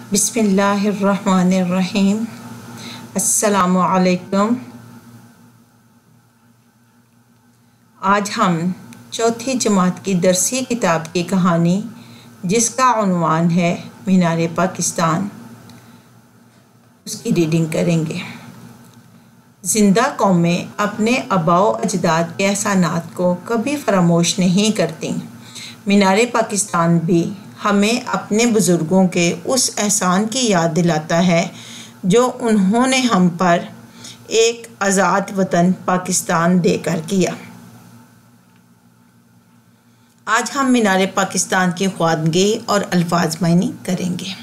बिस्मिल्लाहिर्रहमानिर्रहीम। अस्सलामुअलैकुम। आज हम चौथी जमात की दरसी किताब की कहानी जिसका उन्वान है मीनार पाकिस्तान, उसकी रीडिंग करेंगे। ज़िंदा कौमें अपने आबाओ अजदाद के एहसानात को कभी फरामोश नहीं करती। मीनार पाकिस्तान भी हमें अपने बुज़ुर्गों के उस एहसान की याद दिलाता है जो उन्होंने हम पर एक आज़ाद वतन पाकिस्तान देकर किया। आज हम मीनार पाकिस्तान की ख्वादगी और अल्फाज मायनी करेंगे।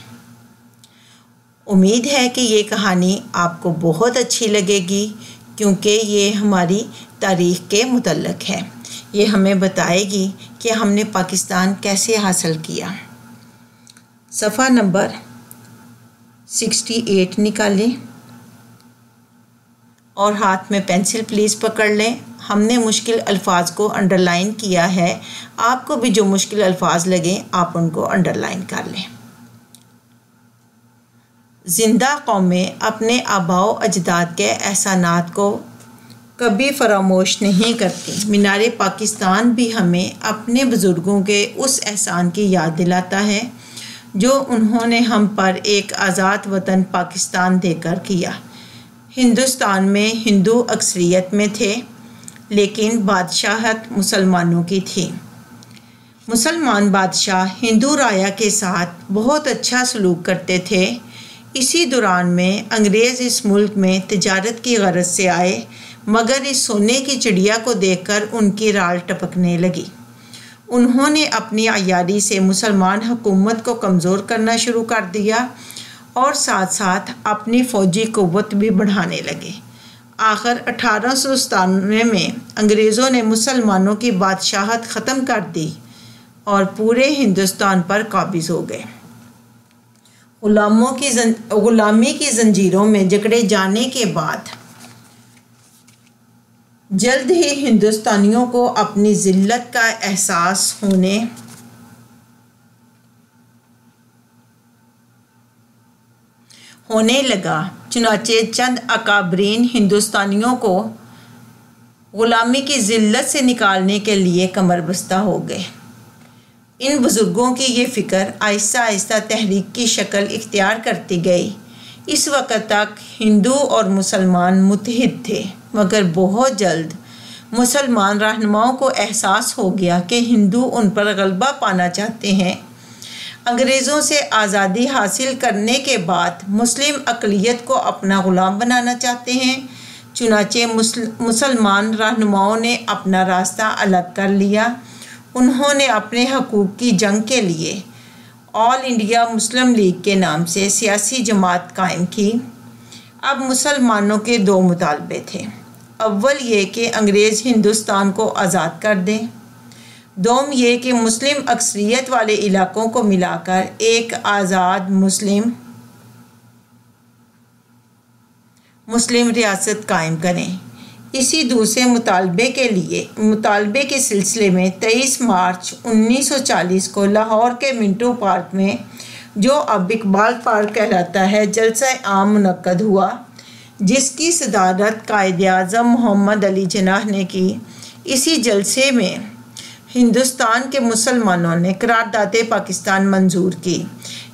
उम्मीद है कि ये कहानी आपको बहुत अच्छी लगेगी क्योंकि ये हमारी तारीख़ के मुतल्लक है। ये हमें बताएगी कि हमने पाकिस्तान कैसे हासिल किया। सफ़ा नंबर 68 निकालें और हाथ में पेंसिल प्लीज़ पकड़ लें। हमने मुश्किल अल्फाज को अंडरलाइन किया है। आपको भी जो मुश्किल अल्फाज लगें आप उनको अंडरलाइन कर लें। ज़िंदा कौमें अपने आबाओ अजदाद के एहसानात को कभी फरामोश नहीं करती। मीनार पाकिस्तान भी हमें अपने बुज़ुर्गों के उस एहसान की याद दिलाता है जो उन्होंने हम पर एक आज़ाद वतन पाकिस्तान देकर किया। हिंदुस्तान में हिंदू अक्सरियत में थे लेकिन बादशाहत मुसलमानों की थी। मुसलमान बादशाह हिंदू राया के साथ बहुत अच्छा सलूक करते थे। इसी दौरान में अंग्रेज़ इस मुल्क में तिजारत की गरज से आए मगर इस सोने की चिड़िया को देखकर उनकी राल टपकने लगी। उन्होंने अपनी अय्यारी से मुसलमान हुकूमत को कमज़ोर करना शुरू कर दिया और साथ साथ अपनी फ़ौजी क़ुव्वत भी बढ़ाने लगे। आखिर 1897 में अंग्रेज़ों ने मुसलमानों की बादशाहत ख़त्म कर दी और पूरे हिंदुस्तान पर काबिज़ हो गए। ग़ुलामी की ज़ंजीरों में जकड़े जाने के बाद जल्द ही हिंदुस्तानियों को अपनी ज़िल्लत का एहसास होने लगा। चुनाचे चंद अकाबरीन हिंदुस्तानियों को ग़ुलामी की ज़िल्लत से निकालने के लिए कमर बस्ता हो गए। इन बुज़ुर्गों की ये फ़िक्र आहिस्ता आहिस्ता तहरीक की शक्ल इख्तियार करती गई। इस वक्त तक हिंदू और मुसलमान मुत्तहिद थे मगर बहुत जल्द मुसलमान रहनुमाओं को एहसास हो गया कि हिंदू उन पर गलबा पाना चाहते हैं। अंग्रेज़ों से आज़ादी हासिल करने के बाद मुस्लिम अक़लियत को अपना ग़ुलाम बनाना चाहते हैं। चुनाचे मुसलमान रहनुमाओं ने अपना रास्ता अलग कर लिया। उन्होंने अपने हकूक़ की जंग के लिए ऑल इंडिया मुस्लिम लीग के नाम से सियासी जमात कायम की। अब मुसलमानों के दो मुतालबे थे। अव्वल ये कि अंग्रेज़ हिंदुस्तान को आज़ाद कर दें, दोम ये कि मुस्लिम अक्सरियत वाले इलाकों को मिलाकर एक आज़ाद मुस्लिम रियासत कायम करें। इसी दूसरे मुतालबे के सिलसिले में 23 मार्च 1940 को लाहौर के मिंटो पार्क में, जो अब इकबाल पार्क कहलाता है, जलसा आम मुनक्कद हुआ जिसकी सदारत कायद-ए-आज़म मोहम्मद अली जिन्नाह ने की। इसी जलसे में हिंदुस्तान के मुसलमानों ने करारदाद पाकिस्तान मंजूर की।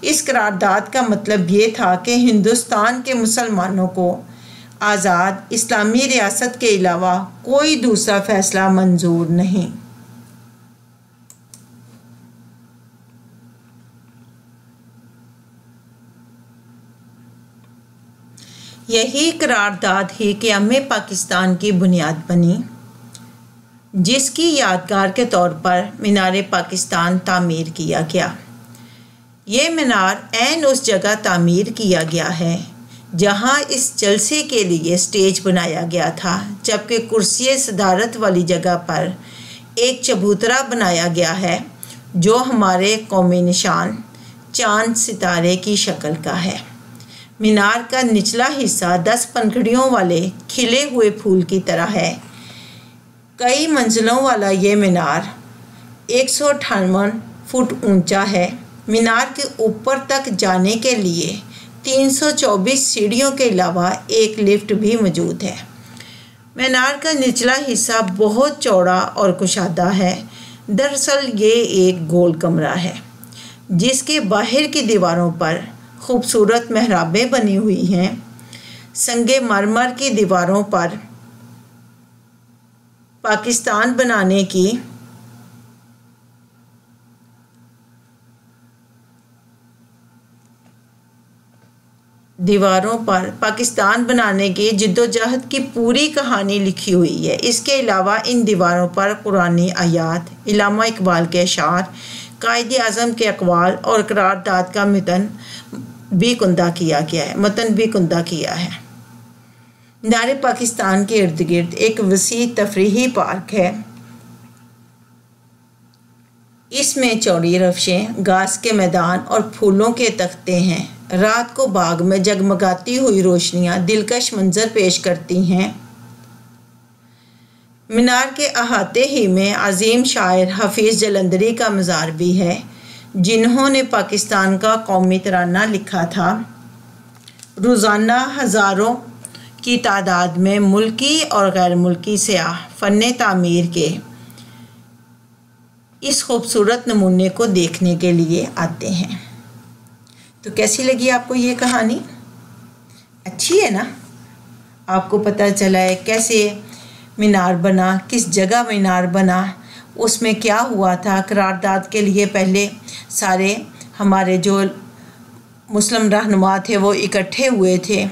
इस करारदाद का मतलब ये था कि हिंदुस्तान के मुसलमानों को आज़ाद इस्लामी रियासत के अलावा कोई दूसरा फ़ैसला मंजूर नहीं। यही करारदाद ही क़याम पाकिस्तान की बुनियाद बनी जिसकी यादगार के तौर पर मीनार पाकिस्तान तामीर किया गया। ये मीनार ऐन उस जगह तामीर किया गया है जहाँ इस जलसे के लिए स्टेज बनाया गया था, जबकि कुर्सी सदारत वाली जगह पर एक चबूतरा बनाया गया है जो हमारे कौमी निशान चांद सितारे की शक्ल का है। मीनार का निचला हिस्सा 10 पंखुड़ियों वाले खिले हुए फूल की तरह है। कई मंजिलों वाला ये मीनार 158 फुट ऊंचा है। मीनार के ऊपर तक जाने के लिए 324 सीढ़ियों के अलावा एक लिफ्ट भी मौजूद है। मीनार का निचला हिस्सा बहुत चौड़ा और कुशादा है। दरअसल ये एक गोल कमरा है जिसके बाहर की दीवारों पर खूबसूरत मेहराबें बनी हुई हैं। संगे मरमर की दीवारों पर पाकिस्तान बनाने की जिद्दोजहद की पूरी कहानी लिखी हुई है। इसके अलावा इन दीवारों पर कुरानी आयात, इल्लामा इकबाल के अशार, कायदे आज़म के अक़वाल और करारदाद का मतन भी कुंदा किया है। मीनार पाकिस्तान के इर्द गिर्द एक वसी तफरीही पार्क है। इसमें चौड़ी रफ्शें, घास के मैदान और फूलों के तख्ते हैं। रात को बाग में जगमगाती हुई रोशनियां दिलकश मंजर पेश करती हैं। मीनार के अहाते ही में अजीम शायर हफीज़ जलंधरी का मज़ार भी है, जिन्होंने पाकिस्तान का कौमी तराना लिखा था। रोज़ाना हज़ारों की तादाद में मुल्की और गैर मुल्की सयाह फ़न तामीर के इस खूबसूरत नमूने को देखने के लिए आते हैं। तो कैसी लगी आपको ये कहानी? अच्छी है ना? आपको पता चला है कैसे मीनार बना, किस जगह मीनार बना, उसमें क्या हुआ था। करारदाद के लिए पहले सारे हमारे जो मुस्लिम रहनुमा थे वो इकट्ठे हुए थे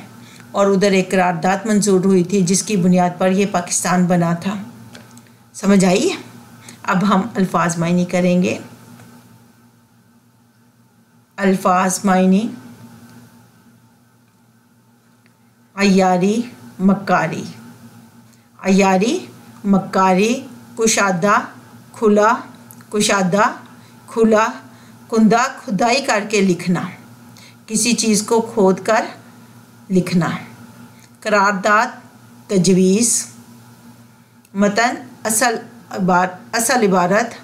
और उधर एक करारदाद मंजूर हुई थी जिसकी बुनियाद पर ये पाकिस्तान बना था। समझ आई? अब हम अल्फाज मायनी करेंगे। अल्फाज मायनी: अय्यारी, मक्कारी। अय्यारी, मक्कारी, कुशादा, खुला, कुशादा, खुला, कुंदा, खुदाई करके लिखना, किसी चीज़ को खोद कर लिखना। करारदाद, तजवीज़। मतन, असल इबारत,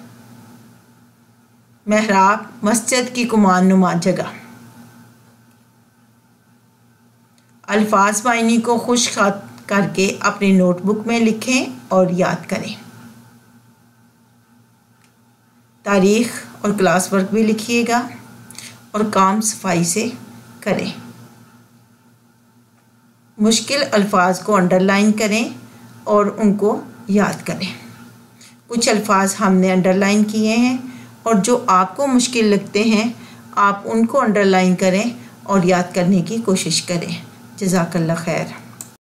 महराब, मस्जिद की कुमान नुमा जगह। अल्फाज मायनी को खुश खत करके अपनी नोटबुक में लिखें और याद करें। तारीख़ और क्लास वर्क भी लिखिएगा और काम सफाई से करें। मुश्किल अल्फाज को अंडरलाइन करें और उनको याद करें। कुछ अल्फाज हमने अंडरलाइन किए हैं और जो आपको मुश्किल लगते हैं आप उनको अंडरलाइन करें और याद करने की कोशिश करें। जज़ाकल्लाह खैर।